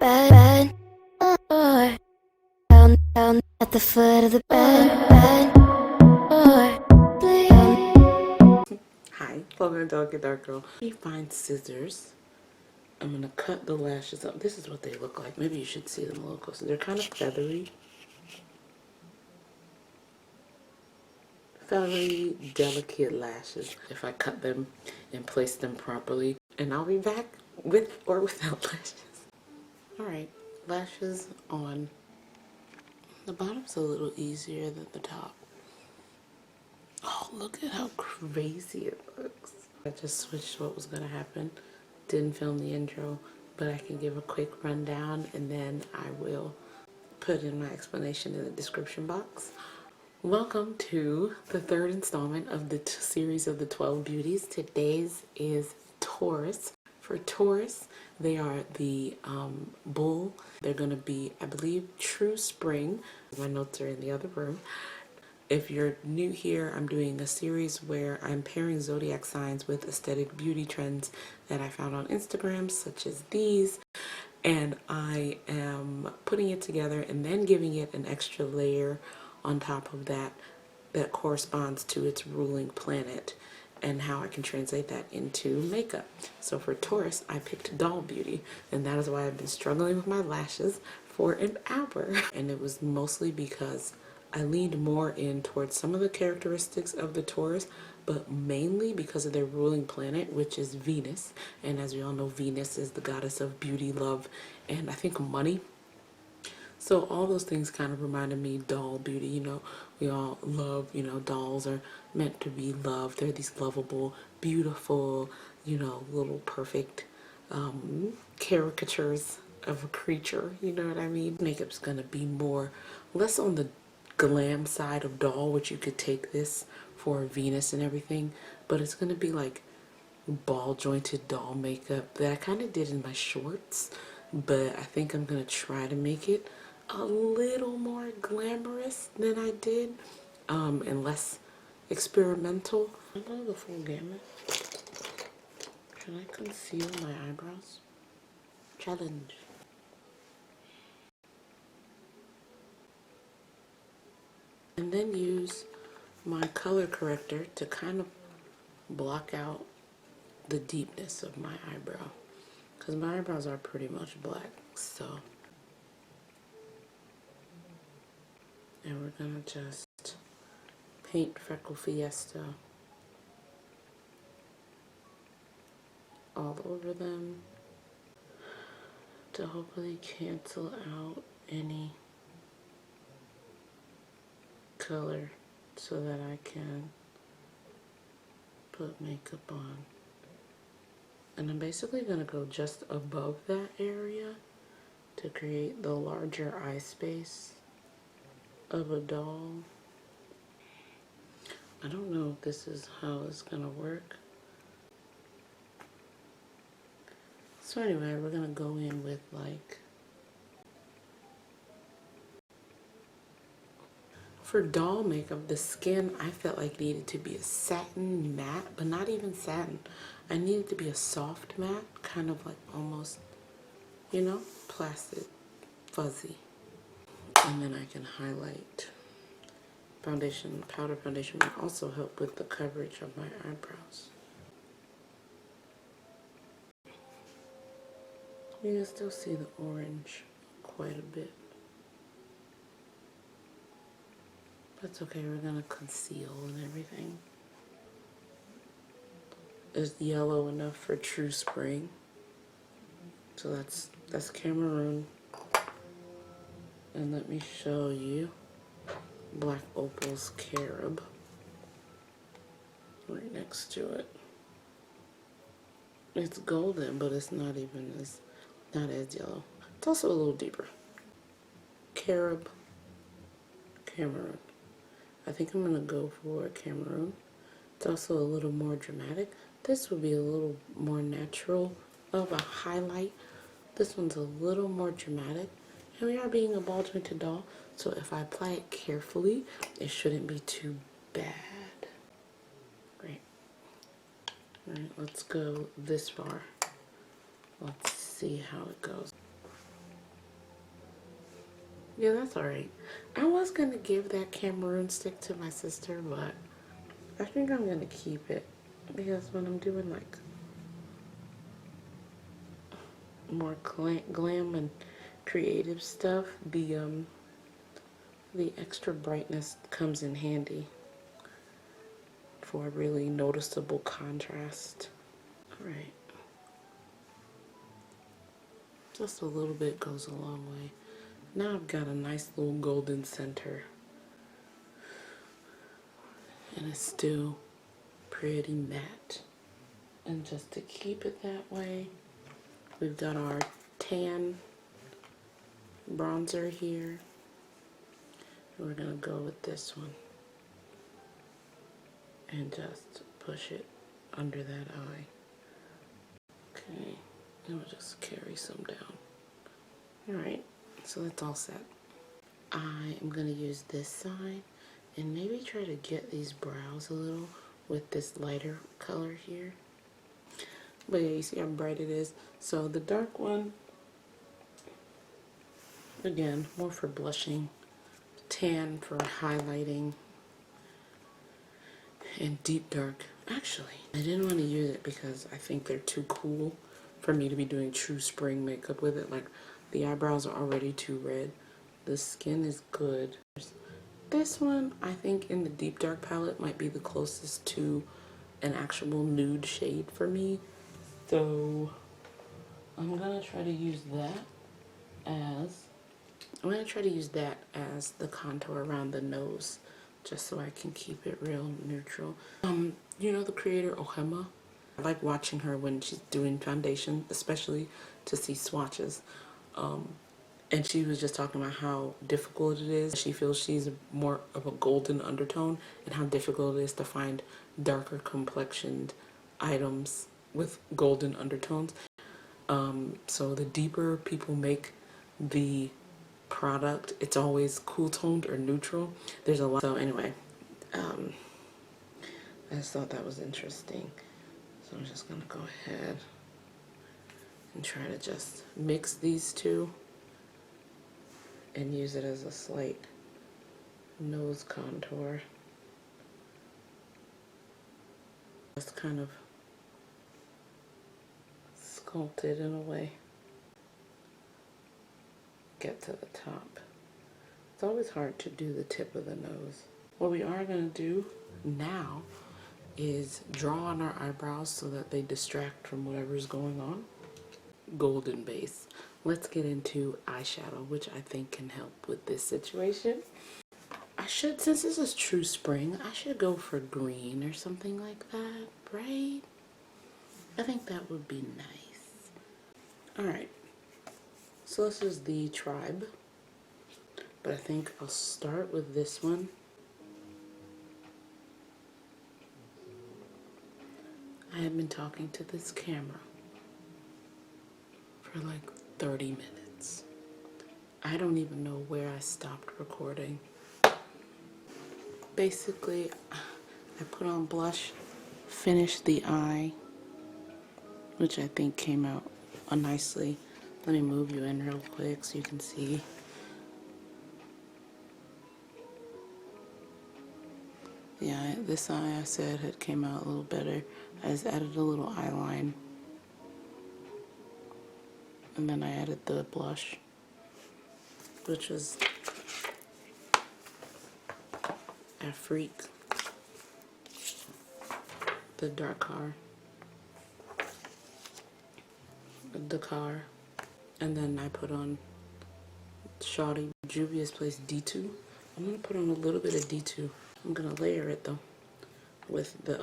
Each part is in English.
bed, or down at the foot of the bed, or sleep. Hi, welcome to Delicate Dark Girl. Let me find scissors. I'm gonna cut the lashes up. This is what they look like. Maybe you should see them a little closer. They're kind of feathery. Feathery, delicate lashes. If I cut them and place them properly. And I'll be back with or without lashes. Alright, lashes on. The bottom's a little easier than the top. Oh, look at how crazy it looks. I just switched what was gonna happen. Didn't film the intro, but I can give a quick rundown and then I will put in my explanation in the description box. Welcome to the third installment of the series of the 12 beauties. Today's is Taurus. For Taurus, they are the bull. They're gonna be, I believe, true spring. My notes are in the other room. If you're new here, I'm doing a series where I'm pairing zodiac signs with aesthetic beauty trends that I found on Instagram, such as these. And I am putting it together and then giving it an extra layer on top of that that corresponds to its ruling planet and how I can translate that into makeup. So for Taurus, I picked doll beauty, and that is why I've been struggling with my lashes for an hour. And it was mostly because I leaned more in towards some of the characteristics of the Taurus, but mainly because of their ruling planet, which is Venus. And as we all know, Venus is the goddess of beauty, love, and I think money. So all those things kind of reminded me doll beauty. You know, we all love, you know, dolls are meant to be loved. They're these lovable, beautiful, you know, little perfect caricatures of a creature. You know what I mean? Makeup's gonna be less on the glam side of doll, which you could take this for Venus and everything, but it's gonna be like ball jointed doll makeup that I kind of did in my shorts, but I think I'm gonna try to make it a little more glamorous than I did and less experimental. I'm gonna go full gamut. Should I conceal my eyebrows? Challenge. And then use my color corrector to kind of block out the deepness of my eyebrow, because my eyebrows are pretty much black. So, and we're gonna just paint Freckle Fiesta all over them to hopefully cancel out any color so that I can put makeup on. And I'm basically going to go just above that area to create the larger eye space of a doll. I don't know if this is how it's going to work. So anyway, we're going to go in with like, for doll makeup, the skin I felt like needed to be a satin matte, but not even satin. I needed to be a soft matte, kind of like almost, you know, plastic, fuzzy. And then I can highlight. Foundation, powder foundation will also help with the coverage of my eyebrows. You can still see the orange quite a bit. That's okay, we're gonna conceal and everything. Is yellow enough for true spring? So that's Cameroon. And let me show you Black Opal's Carob right next to it. It's golden, but it's not as yellow. It's also a little deeper. Carob, Cameroon. I think I'm gonna go for Cameroon. It's also a little more dramatic. This would be a little more natural of a highlight. This one's a little more dramatic. And we are being a ball jointed doll, so if I apply it carefully, it shouldn't be too bad. Great. Alright, let's go this far. Let's see how it goes. Yeah, that's alright. I was gonna give that Cameroon stick to my sister, but I think I'm gonna keep it because when I'm doing like more glam and creative stuff, the extra brightness comes in handy for a really noticeable contrast. Alright. Just a little bit goes a long way. Now I've got a nice little golden center. And it's still pretty matte. And just to keep it that way, we've got our tan bronzer here. And we're gonna go with this one. And just push it under that eye. Okay, and we'll just carry some down. Alright, so that's all set. I am gonna use this side and maybe try to get these brows a little with this lighter color here. But yeah, you see how bright it is. So the dark one, again, more for blushing, tan for highlighting, and deep dark. Actually, I didn't want to use it because I think they're too cool for me to be doing true spring makeup with it. Like, the eyebrows are already too red. The skin is good. This one, I think in the deep dark palette, might be the closest to an actual nude shade for me. So I'm gonna try to use that as the contour around the nose, just so I can keep it real neutral. You know the creator Ohema? I like watching her when she's doing foundation, especially to see swatches. And she was just talking about how difficult it is. She feels she's more of a golden undertone and how difficult it is to find darker complexioned items with golden undertones. So the deeper people make the product, it's always cool toned or neutral. There's a lot. So anyway, I just thought that was interesting. So I'm just gonna go ahead and try to just mix these two and use it as a slight nose contour. Just kind of sculpt it in a way. Get to the top. It's always hard to do the tip of the nose. What we are going to do now is draw on our eyebrows so that they distract from whatever's going on. Golden base. Let's get into eyeshadow, which I think can help with this situation. I should, since this is true spring, I should go for green or something like that, right? I think that would be nice. Alright, so this is the Tribe, but I think I'll start with this one. I have been talking to this camera for like 30 minutes. I don't even know where I stopped recording. Basically, I put on blush, finished the eye, which I think came out nicely. Let me move you in real quick so you can see. Yeah, this eye I said had came out a little better. I just added a little eyeline. And then I added the blush, which was Afrique, the Dakar, and then I put on Shawty Juvia's Place D2. I'm gonna put on a little bit of D2. I'm gonna layer it though with the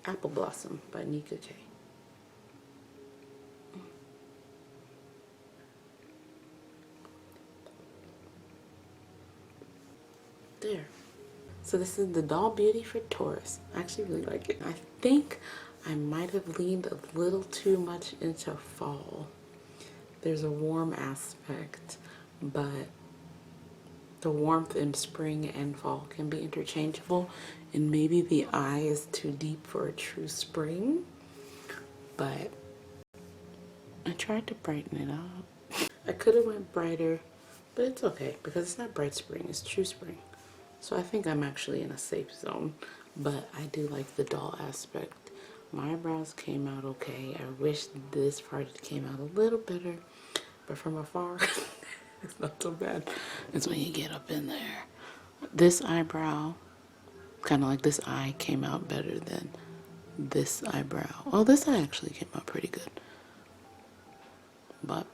Apple Blossom by Nika K. There. So this is the Doll Beauty for Taurus. I actually really like it. I think I might have leaned a little too much into fall. There's a warm aspect, but the warmth in spring and fall can be interchangeable, and maybe the eye is too deep for a true spring, but I tried to brighten it up. I could have went brighter, But it's okay because it's not bright spring, it's true spring. So I think I'm actually in a safe zone. But I do like the doll aspect. My eyebrows came out okay. I wish this part came out a little better. But from afar, it's not so bad. It's when you get up in there. This eyebrow, kind of like this eye, came out better than this eyebrow. Oh, this eye actually came out pretty good. But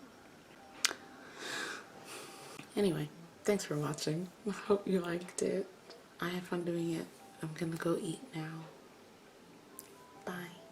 anyway, thanks for watching. I hope you liked it. I had fun doing it. I'm gonna go eat now. Bye.